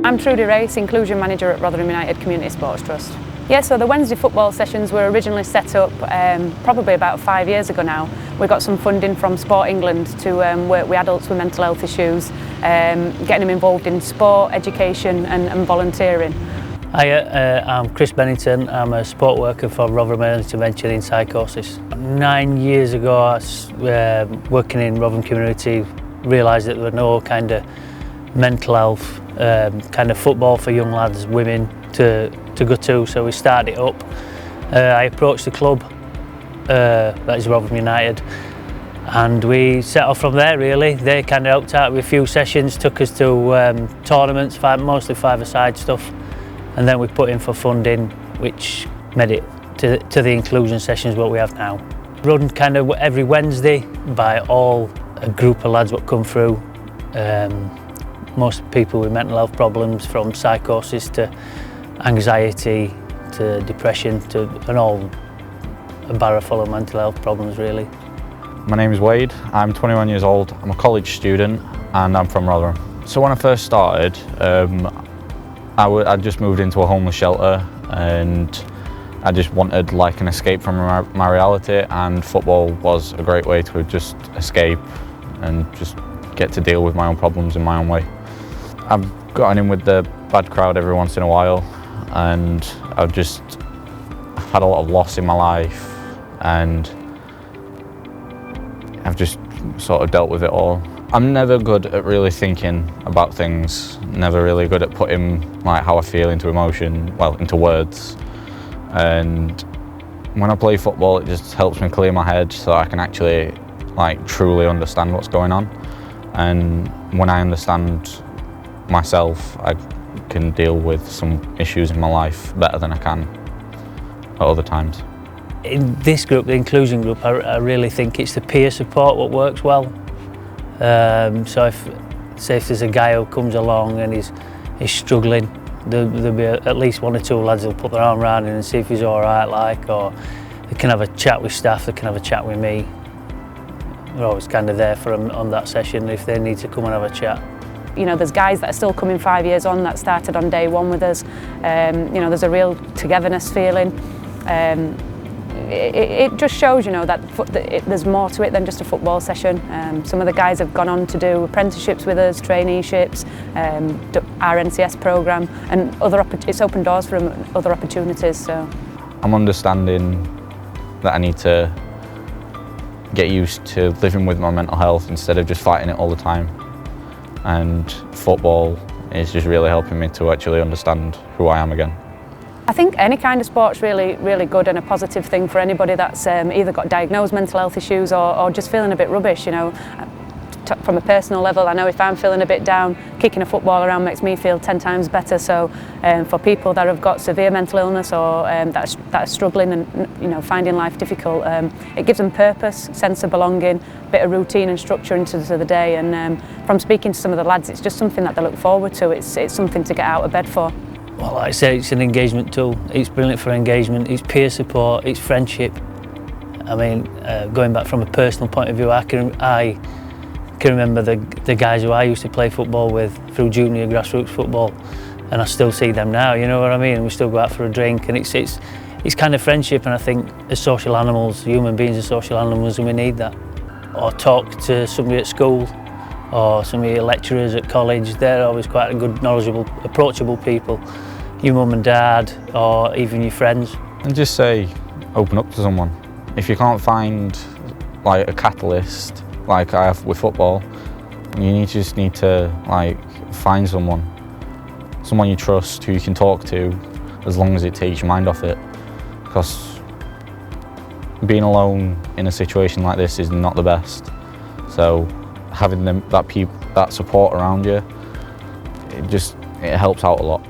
I'm Trudy Race, Inclusion Manager at Rotherham United Community Sports Trust. Yeah, so the Wednesday football sessions were originally set up probably about 5 years ago now. We got some funding from Sport England to work with adults with mental health issues, getting them involved in sport, education and volunteering. Hi, I'm Chris Bennington. I'm a sport worker for Rotherham Early Intervention in Psychosis. 9 years ago, I was working in Rotherham community, realised that there were no kind of mental health kind of football for young lads, women to go to, so we started it up. I approached the club, that is Rotherham United, and we set off from there really. They kind of helped out with a few sessions, took us to tournaments, mostly five-a-side stuff, and then we put in for funding, which made it to the inclusion sessions what we have now. Run kind of every Wednesday by a group of lads that come through. Most people with mental health problems, from psychosis to anxiety to depression and all a barrel full of mental health problems really. My name is Wade, I'm 21 years old, I'm a college student and I'm from Rotherham. So when I first started, I just moved into a homeless shelter and I just wanted like an escape from my reality, and football was a great way to just escape and just get to deal with my own problems in my own way. I've gotten in with the bad crowd every once in a while, and I've just had a lot of loss in my life, and I've just sort of dealt with it all. I'm never good at really thinking about things, never really good at putting like how I feel into emotion, well, into words. And when I play football, it just helps me clear my head so I can actually like truly understand what's going on. And when I understand myself, I can deal with some issues in my life better than I can at other times. In this group, the inclusion group, I really think it's the peer support what works well. So if there's a guy who comes along and he's struggling, there'll be at least one or two lads who'll put their arm around him and see if he's all right, or they can have a chat with staff, they can have a chat with me. We're always kind of there for them on that session if they need to come and have a chat. You know, there's guys that are still coming 5 years on that started on day one with us. You know, there's a real togetherness feeling. It just shows, you know, that there's more to it than just a football session. Some of the guys have gone on to do apprenticeships with us, traineeships, our NCS programme, and it's opened doors for them, other opportunities. So I'm understanding that I need to get used to living with my mental health instead of just fighting it all the time. And football is just really helping me to actually understand who I am again. I think any kind of sport's really good and a positive thing for anybody that's either got diagnosed mental health issues or just feeling a bit rubbish, you know. From a personal level, I know if I'm feeling a bit down, kicking a football around makes me feel 10 times better. So for people that have got severe mental illness or that are struggling and, you know, finding life difficult, it gives them purpose, sense of belonging, bit of routine and structure into the day. And from speaking to some of the lads, it's just something that they look forward to. It's something to get out of bed for. Well, like I say, it's an engagement tool. It's brilliant for engagement, it's peer support, it's friendship. I mean, going back from a personal point of view, I can remember the guys who I used to play football with through junior grassroots football, and I still see them now, you know what I mean? We still go out for a drink, and it's kind of friendship, and I think as social animals, human beings are social animals, and we need that. Or talk to somebody at school, or some of your lecturers at college, they're always quite a good, knowledgeable, approachable people. Your mum and dad, or even your friends. And just say, open up to someone. If you can't find like a catalyst, like I have with football, you just need to like find someone you trust, who you can talk to, as long as it takes your mind off it. Because being alone in a situation like this is not the best. So having that support around you, it helps out a lot.